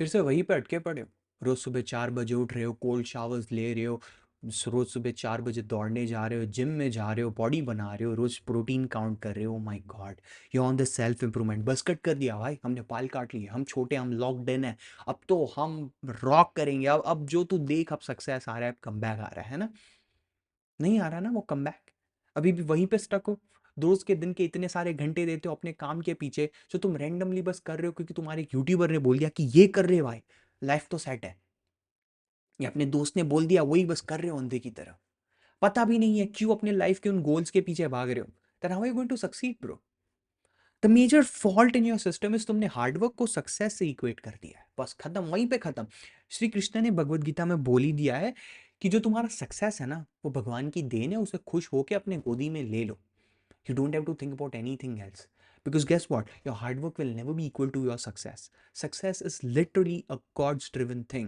फिर से वहीं पे अटके पड़े हो। रोज सुबह 4 बजे उठ रहे हो, कोल्ड शावर्स ले रहे हो, रोज सुबह 4 बजे दौड़ने जा रहे हो, जिम में जा रहे हो, बॉडी बना रहे हो, रोज प्रोटीन काउंट कर रहे हो। My God, you on the self improvement. बस कट कर दिया भाई, हमने बाल काट लिए, हम छोटे, हम लॉक्ड इन है। अब तो हम रॉक करेंगे। अब जो तू देख, अब सक्सेस आ रहा है, अब कमबैक आ रहा है ना? नहीं आ रहा ना वो कमबैक। अभी भी वहीं पे स्टक हो। रोज के दिन के इतने सारे घंटे देते हो अपने काम के पीछे, जो तुम रैंडमली बस कर रहे हो क्योंकि तुम्हारे एक यूट्यूबर ने बोल दिया कि ये कर रहे हो भाई, लाइफ तो सेट है। या अपने दोस्त ने बोल दिया, वही बस कर रहे हो अंधे की तरह। पता भी नहीं है क्यों अपने लाइफ के उन गोल्स के पीछे भाग रहे हो। Then how are you going to succeed bro? The major fault in your system is तुमने हार्डवर्क को सक्सेस से इक्वेट कर दिया है। बस खत्म, वहीं पे खत्म। श्री कृष्ण ने भगवत गीता में बोल ही दिया है कि जो तुम्हारा सक्सेस है ना, वो भगवान की देन है, उसे खुश होके अपने गोदी में ले लो। You don't have to think about anything else. Because guess what? Your hard work will never be equal to your success. Success is literally a God's driven thing.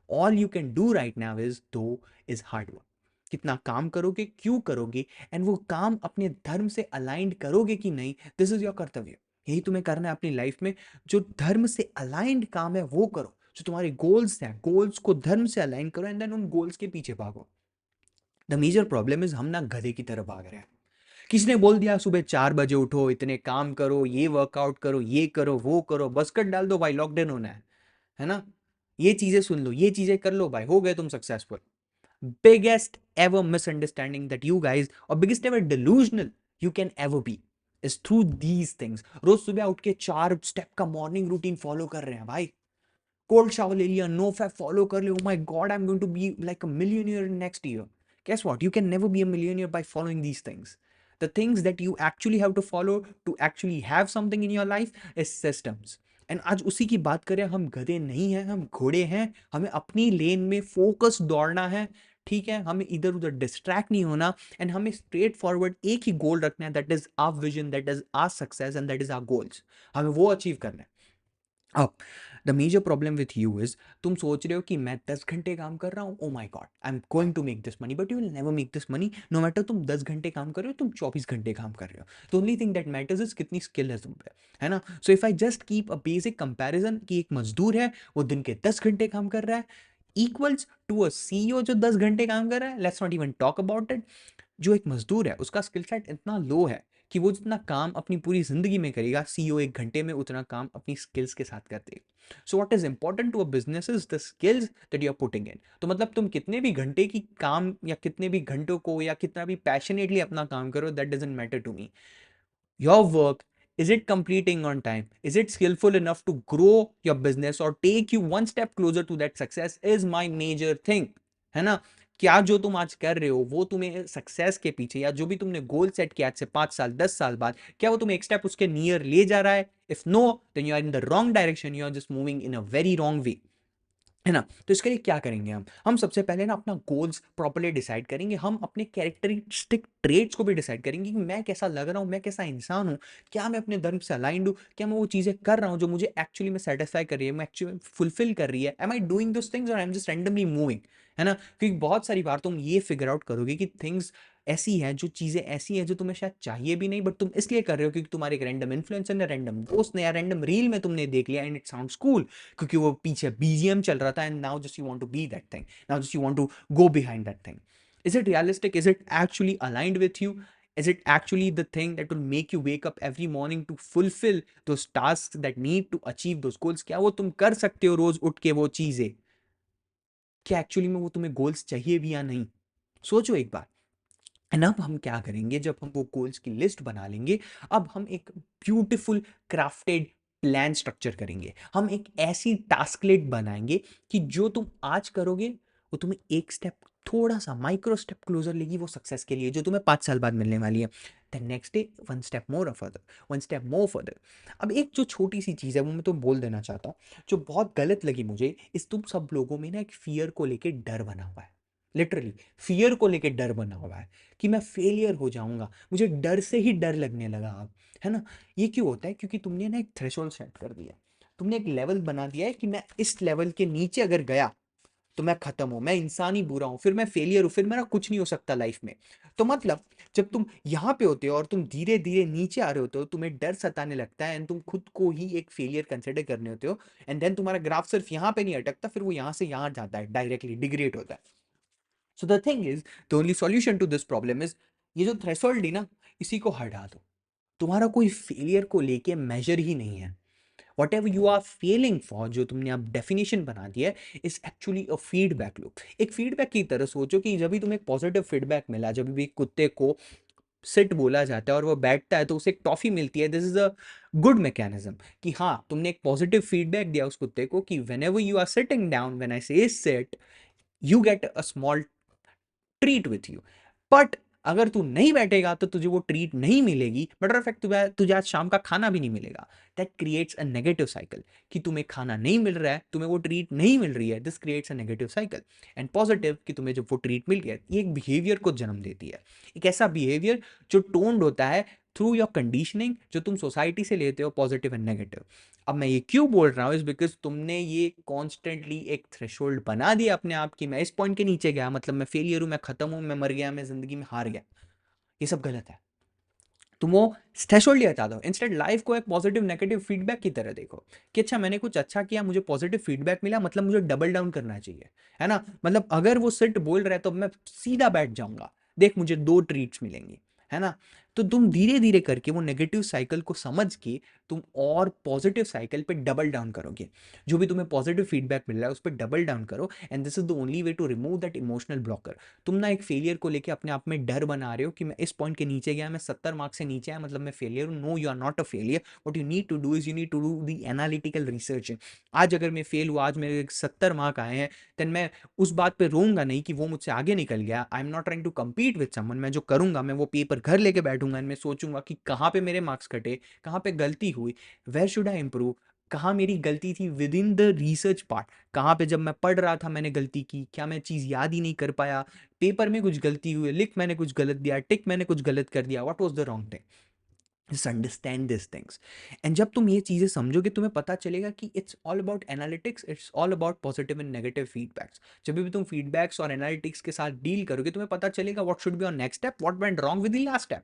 All you can do right now is hard work. कितना काम करोगे, क्यों करोगे, and वो काम अपने धर्म से अलाइंड करोगे कि नहीं, दिस इज योर कर्तव्य। यही तुम्हें करना है अपनी लाइफ में। जो धर्म से अलाइंड काम है वो करो। जो तुम्हारे गोल्स हैं, गोल्स को धर्म से अलाइन करो, एंड देन उन गोल्स के पीछे भागो। द मेजर प्रॉब्लम इज हम ना गधे की तरह भाग रहे हैं। किसी ने बोल दिया सुबह 4 बजे उठो, इतने काम करो, ये वर्कआउट करो, ये करो, वो करो, बस कट डाल दो भाई, लॉकडाउन होना है ना? ये चीजें सुन लो, ये चीजें कर लो भाई, हो गए तुम successful. Biggest ever misunderstanding that you guys, और biggest ever delusional you can ever be, is through these things. रोज सुबह उठ के 4 स्टेप का मॉर्निंग रूटीन फॉलो कर रहे हैं भाई। कोल्ड शावर ले लिया, नो फैप फॉलो कर लिया, my god I am going to be like a millionaire in next year. Guess what? You can never be a millionaire by following these things. The things that you actually have to follow to actually have something in your life is systems. And आज उसी की बात करें, हम गधे नहीं हैं, हम घोड़े हैं। हमें अपनी लेन में फोकस दौड़ना है, ठीक है? हमें इधर उधर डिस्ट्रैक्ट नहीं होना, एंड हमें स्ट्रेट फॉरवर्ड एक ही गोल रखना है, that is our vision, that is our success, and that is our goals. हमें वो अचीव करना है। अब the major problem with you is, तुम सोच रहे हो कि मैं 10 घंटे काम कर रहा हूँ, oh my God I am going to make this money, but you will never make this money. No matter तुम 10 घंटे काम कर रहे हो, तुम 24 घंटे काम कर रहे हो। The only thing that matters is कितनी स्किल है तुम पे, है ना? So if I just keep a basic comparison कि एक मजदूर है, वो दिन के 10 घंटे काम कर रहा है, इक्वल्स टू अ सीईओ जो 10 घंटे काम कर रहा है, let's not even talk about it. जो एक मजदूर है, उसका स्किल सेट इतना लो है कि वो जितना काम अपनी पूरी जिंदगी में करेगा, सीईओ 1 घंटे में उतना काम अपनी स्किल्स के साथ करते हैं। So what is important to a business is the skills that you are putting in. तो मतलब तुम कितने भी घंटे की काम, या कितने भी घंटों को, या कितना भी पैशनेटली अपना काम करो, that doesn't matter to me. Your work, is it completing on time, is it skillful enough to grow your business or take you one step closer to that success is my major thing, है ना? क्या जो तुम आज कर रहे हो वो तुम्हें सक्सेस के पीछे, या जो भी तुमने गोल सेट किया आज से 5 साल 10 साल बाद, क्या वो तुम्हें एक स्टेप उसके नियर ले जा रहा है? If no, then you are in the wrong direction, you are just moving in a very wrong way, है ना? तो इसके लिए क्या करेंगे हम सबसे पहले ना अपना गोल्स प्रॉपर्ली डिसाइड करेंगे। हम अपने कैरेक्टरिस्टिक ट्रेड्स को भी डिसाइड करेंगे कि मैं कैसा लग रहा हूँ, मैं कैसा इंसान हूँ, क्या मैं अपने धर्म से अलाइंड हूँ, क्या मैं वो चीज़ें कर रहा हूँ जो मुझे एक्चुअली में सेटिस्फाई कर रही है, मैं एक्चुअली फुलफिल कर रही है, am I doing those things और I am just randomly moving, है ना? क्योंकि बहुत सारी बार तुम ये फिगर आउट करोगे कि थिंग्स ऐसी है, जो चीज़ें ऐसी हैं जो तुम्हें शायद चाहिए भी नहीं, बट तुम इसलिए कर रहे हो क्योंकि तुम्हारे एक रैंडम इन्फ्लुएंसर ने, रैंडम दोस्त ने, या रैंडम रील में तुमने देख लिया एंड इट साउंड्स कूल, क्योंकि वो पीछे बीजीएम चल रहा था, and now just you want to be that thing, now just you want to go behind that thing. Is it realistic? Is it actually aligned with you? Is it actually the thing that will make you wake up every morning to fulfill those tasks that need to achieve those goals? क्या वो तुम कर सकते हो रोज उठ के वो चीजें? क्या एक्चुअली में वो तुम्हें गोल्स चाहिए भी या नहीं? सोचो एक बार। एंड अब हम क्या करेंगे, जब हम वो गोल्स की लिस्ट बना लेंगे, अब हम एक ब्यूटीफुल क्राफ्टेड प्लान स्ट्रक्चर करेंगे। हम एक ऐसी टास्कलेट बनाएंगे कि जो तुम आज करोगे, वो तुम्हें एक स्टेप, थोड़ा सा माइक्रो स्टेप क्लोजर लेगी वो सक्सेस के लिए, जो तुम्हें 5 साल बाद मिलने वाली है। Then next day one step more further, one step more further. अब एक जो छोटी सी चीज़ है वो मैं तुम्हें बोल देना चाहता हूँ, जो बहुत गलत लगी मुझे, इस तुम सब लोगों में ना एक फियर को लेके डर बना हुआ है। लिटरली फियर को लेके डर बना हुआ है कि मैं फेलियर हो जाऊंगा। मुझे डर से ही डर लगने लगा अब, है ना? ये क्यों होता है? क्योंकि तुमने ना एक थ्रेशोल्ड सेट कर दिया, तुमने एक लेवल बना दिया है कि मैं इस लेवल के नीचे अगर गया तो मैं खत्म हूँ, मैं इंसान ही बुरा हूँ, फिर मैं फेलियर हूँ, फिर मेरा कुछ नहीं हो सकता लाइफ में। तो मतलब जब तुम यहाँ पे होते हो और तुम धीरे धीरे नीचे आ रहे होते हो, तुम्हें डर सताने लगता है एंड तुम खुद को ही एक फेलियर कंसिडर करने होते हो, एंड देन तुम्हारा ग्राफ सिर्फ यहाँ पे नहीं अटकता, फिर वो यहाँ से यहाँ जाता है, डायरेक्टली डिग्रेड होता है। So the thing is, the only solution to this problem is, ये जो थ्रेशोल्ड है ना, इसी को हटा दो। तुम्हारा कोई फेलियर को लेके मेजर ही नहीं है। Whatever you are failing for, जो तुमने अब डेफिनेशन बना दिया है, is actually a feedback loop. एक फीडबैक की तरह सोचो कि जब भी तुम्हें एक पॉजिटिव फीडबैक मिला, जब भी कुत्ते को सिट बोला जाता है और वो बैठता है तो उसे एक टॉफी मिलती है, this is a good mechanism. कि हाँ, तुमने एक पॉजिटिव फीडबैक दिया उस कुत्ते को कि whenever you are sitting down, when I say sit, you get a small treat with you. But अगर तू नहीं बैठेगा तो तुझे वो ट्रीट नहीं मिलेगी, मैटर ऑफ फैक्ट तुझे आज शाम का खाना भी नहीं मिलेगा। That creates a negative cycle. कि तुम्हें खाना नहीं मिल रहा है, तुम्हें वो ट्रीट नहीं मिल रही है, this creates a negative cycle. And positive, कि तुम्हें जब वो ट्रीट मिल गया, ये एक बिहेवियर को जन्म देती है। एक ऐसा बिहेवियर जो टोन्ड होता है थ्रू योर कंडीशनिंग, जो तुम सोसाइटी से लेते हो, पॉजिटिव एंड नेगेटिव। अब मैं ये क्यों बोल रहा हूँ, इज बिकॉज तुमने ये कॉन्स्टेंटली एक थ्रेशोल्ड बना दिया अपने आप की, मैं इस पॉइंट के नीचे गया मतलब मैं फेलियर हूँ, मैं खत्म हूँ, मैं मर गया, मैं जिंदगी में हार गया। ये सब गलत है। तुम वो थ्रेशोल्ड ही हटा दो। इंस्टेड लाइफ को एक पॉजिटिव नेगेटिव फीडबैक की तरह देखो कि अच्छा, मैंने कुछ अच्छा किया, मुझे पॉजिटिव फीडबैक मिला, मतलब मुझे डबल डाउन करना चाहिए, है ना। मतलब अगर वो सिट बोल रहा है तो मैं सीधा बैठ जाऊंगा, देख मुझे 2 ट्रीट्स मिलेंगी, है ना। तो तुम धीरे धीरे करके वो नेगेटिव साइकिल को समझ के तुम और पॉजिटिव साइकिल पे डबल डाउन करोगे। जो भी तुम्हें पॉजिटिव फीडबैक मिल रहा है उस पर डबल डाउन करो, and this is the only way to remove that emotional blocker. तुम ना एक फेलियर को लेके अपने आप में डर बना रहे हो कि मैं इस पॉइंट के नीचे गया, मैं 70 मार्क्स से नीचे आया, मतलब मैं फेलियर हूँ। No, you are not a failure. What you need to do is, you need to do the analytical research. आज अगर मैं फेल हुआ, आज मेरे 70 मार्क आए हैं, देन मैं उस बात पे रोऊंगा नहीं कि वो मुझसे आगे निकल गया। I am not trying to compete with someone. मैं जो करूंगा, मैं वो पेपर घर लेके बैठूंगा एंड मैं सोचूंगा कि कहाँ पे मेरे मार्क्स कटे, कहाँ पे गलती हुई, वेयर शुड आई इंप्रूव, कहाँ मेरी गलती थी with in the research part, कहाँ पे जब मैं पढ़ रहा था मैंने गलती की, क्या मैं चीज़ याद ही नहीं कर पाया, पेपर में कुछ गलती हुई, लिख मैंने कुछ गलत दिया, टिक मैंने कुछ गलत कर दिया, what was the wrong thing. Just understand this things. And जब तुम ये चीज़ें समझोगे, तुम्हें पता चलेगा कि it's all about analytics, it's all about positive and negative feedbacks. जब भी तुम फीडबैक्स और एनालिटिक्स के साथ डील करोगे, तुम्हें पता चलेगा what should be your next step, what went wrong with the last step.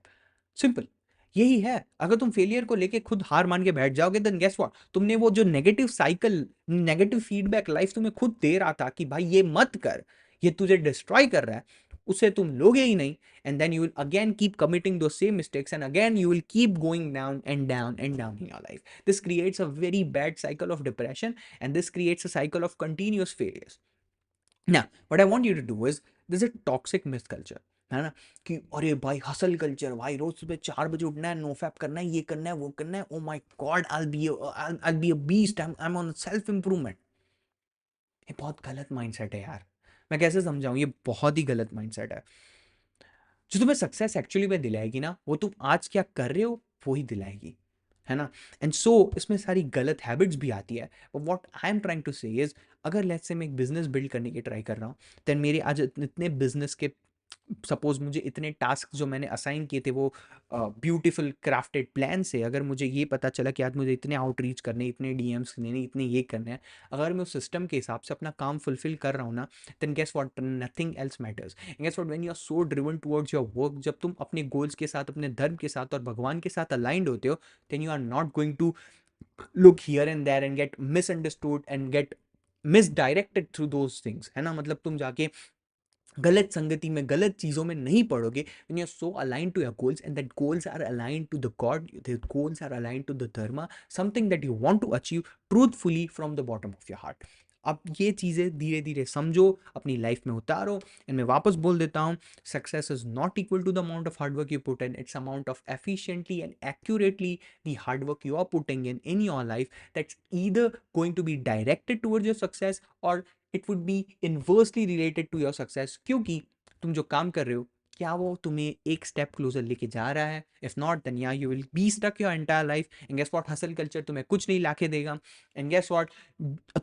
Simple, यही है। अगर तुम फेलियर को लेके खुद हार मान के बैठ जाओगे, देन गेस व्हाट, तुमने वो जो negative cycle, negative feedback life तुम्हें खुद दे रहा था कि भाई ये मत कर, ये तुझे डिस्ट्रॉय कर रहा है, उसे तुम लोगे ही नहीं। And then you will again keep committing those same mistakes, and again you will keep going down and down and down in your life. This creates a very bad cycle of depression, and this creates a cycle of continuous failures. Now what I want you to do is, there's a toxic myth culture, है ना, कि अरे भाई hustle culture, भाई रोज सुबह 4 बजे उठना है, नो फैप करना है, ये करना है, वो करना है, oh my God, I'll be a beast, I'm on self improvement। ये बहुत गलत माइंडसेट है यार। मैं कैसे समझाऊं, ये बहुत ही गलत माइंडसेट है। जो तुम्हें सक्सेस एक्चुअली में दिलाएगी ना, वो तुम आज क्या कर रहे हो वो ही दिलाएगी, है ना। एंड सो इसमें सारी गलत हैबिट्स भी आती है। What I am trying to say is, अगर लेट्स से मैं एक बिजनेस बिल्ड करने की ट्राई कर रहा हूँ, देन मेरे आज इतने बिजनेस के, सपोज मुझे इतने टास्क जो मैंने असाइन किए थे वो ब्यूटीफुल क्राफ्टेड प्लान से, अगर मुझे ये पता चला कि आज मुझे इतने आउटरीच करने, इतने डीएम्स लेने, इतने ये करने हैं, अगर मैं उस सिस्टम के हिसाब से अपना काम फुलफिल कर रहा हूँ ना, then guess what, nothing else matters. Guess what, when you are so driven towards your work, जब तुम अपने गोल्स के साथ, अपने धर्म के साथ और भगवान के साथ अलाइंड होते हो, then you are not going to look here and there and get misunderstood and get misdirected through those things, है ना। मतलब तुम जाके गलत संगति में, गलत चीजों में नहीं पड़ोगे। when you're so aligned to your goals, and that goals are aligned to the god, the goals are aligned to the dharma, something that you want to achieve truthfully from the bottom of your heart। अब ये चीज़ें धीरे धीरे समझो, अपनी life में उतारो। And मैं वापस बोल देता हूँ, success is not equal to the amount of hard work you put in, it's amount of efficiently and accurately the hard work you are putting in your life, that's either going to be directed towards your success, or it would be inversely related to your success। क्योंकि तुम जो काम कर रहे हो, क्या वो तुम्हें एक स्टेप क्लोजर लेके जा रहा है? इफ नॉट, देन या you will be stuck your entire life. And guess what, hustle culture तुम्हें कुछ नहीं लाके देगा। एंड गेस व्हाट,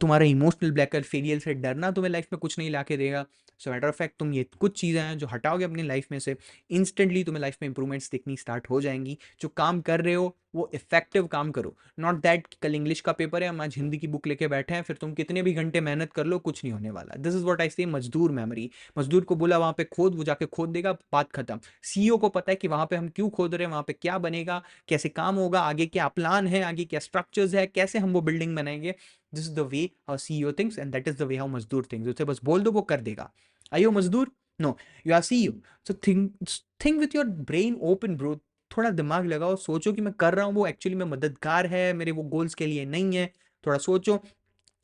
तुम्हारा इमोशनल ब्लैकर, फेलियर से डरना तुम्हें लाइफ में कुछ नहीं लाके देगा। सो मैटर ऑफ फैक्ट, तुम ये कुछ चीज़ें हैं जो हटाओगे अपनी लाइफ में से, इंस्टेंटली तुम्हें लाइफ में इंप्रूवमेंट्स दिखनी स्टार्ट हो जाएंगी। जो काम कर रहे हो वो इफेक्टिव काम करो, नॉट दैट कल इंग्लिश का पेपर है, हम आज हिंदी की बुक लेके बैठे हैं, फिर तुम कितने भी घंटे मेहनत कर लो कुछ नहीं होने वाला। दिस इज व्हाट आई से मजदूर मेमोरी। मजदूर को बोला वहां पे खोद, वो जाके खोद देगा, बात खत्म। सीईओ को पता है कि वहां पे हम क्यों खोद रहे हैं, वहां पे क्या बनेगा, कैसे काम होगा, आगे क्या प्लान है, आगे क्या स्ट्रक्चर्स है, कैसे हम वो बिल्डिंग बनाएंगे। This is the way how CEO thinks and that is the way how मजदूर थिंक्स। उसे बस बोल दो वो कर देगा। आइयो मजदूर, no, you are CEO. So think with your brain open bro. थोड़ा दिमाग लगाओ, सोचो कि मैं कर रहा हूँ वो एक्चुअली में मददगार है, मेरे वो गोल्स के लिए नहीं है। थोड़ा सोचो।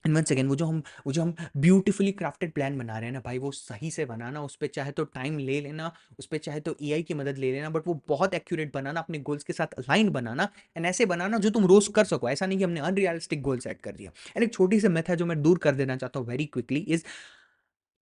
एंड वन सेकेंड, वो जो हम ब्यूटीफुली क्राफ्टेड प्लान बना रहे हैं ना भाई, वो सही से बनाना, उस पर चाहे तो टाइम ले लेना, उस पर चाहे तो एआई की मदद ले लेना, बट वो बहुत एक्यूरेट बनाना, अपने गोल्स के साथ अलाइन बनाना, एंड ऐसे बनाना जो तुम रोज कर सको। ऐसा नहीं कि हमने अनरियलिस्टिक गोल सेट कर दिया। एंड एक छोटी सी मेथड है जो मैं दूर कर देना चाहता हूँ very quickly is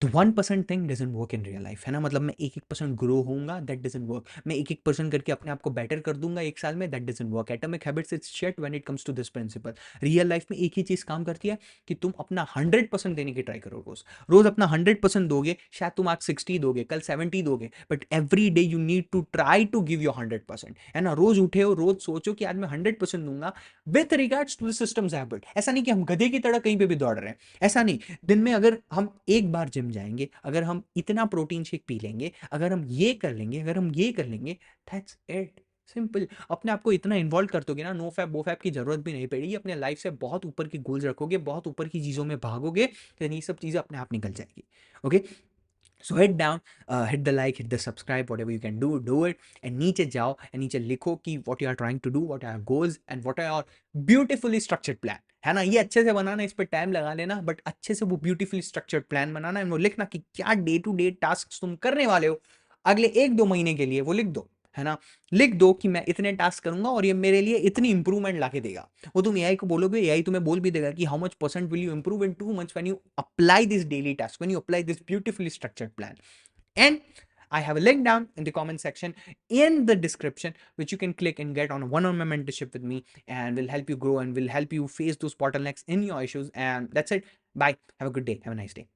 the 1% thing doesn't work in real life, है ना। मतलब मैं 1% ग्रो होऊंगा, दैट डजंट वर्क। मैं 1% करके अपने आप को बेटर कर दूंगा एक साल में, that doesn't work. Atomic habits is shit when it comes to this principle. Real life में एक ही चीज काम करती है कि तुम अपना 100% देने की ट्राई करो। रोज रोज अपना 100% दोगे, शायद तुम आज 60 दोगे, कल 70 दोगे, but every day you need to try to give your 100%, है ना। रोज उठे हो, रोज सोचो कि आज मैं 100% दूंगा with regards to the systems habit. ऐसा नहीं कि हम गधे की तरह कहीं पे भी दौड़ रहे हैं, ऐसा नहीं। दिन में अगर हम एक बार जिम जाएंगे, अगर हम इतना प्रोटीन शेक पी लेंगे, अगर हम ये कर लेंगे, अगर हम ये कर लेंगे, दैट्स इट। सिंपल। अपने आप को इतना इन्वॉल्व कर दोगे ना, नो फैप बो फैप की जरूरत भी नहीं पड़ेगी। अपने लाइफ से बहुत ऊपर की गोल्स रखोगे, बहुत ऊपर की चीजों में भागोगे, तो ये सब चीजें अपने आप निकल जाएगी। Okay, so hit down, hit the like, hit the subscribe, whatever you can do it. And नीचे जाओ एंड नीचे लिखो कि what you are trying to do, what are goals and what are beautifully structured plan, है ना। ये अच्छे से बनाना, इस पर टाइम लगा लेना, बट अच्छे से वो beautifully structured plan banana and वो लिखना कि क्या डे टू डे टास्क तुम करने वाले हो अगले 1-2 महीने के लिए, वो लिख दो, है ना। लिख दो कि मैं इतने टास्क करूंगा और ये मेरे लिए इतनी इंप्रूवमेंट लाके देगा। वो तुम एआई को बोलोगे, एआई तुम्हें बोल भी देगा कि how much percent will you improve in 2 months when you apply this daily task, when you apply this beautifully structured plan. And I have a link down in the comment section in the description, which you can click and get on a one-on-one mentorship with me, and will help you grow and will help you face those bottlenecks in your issues. And that's it. Bye. Have a good day. Have a nice day.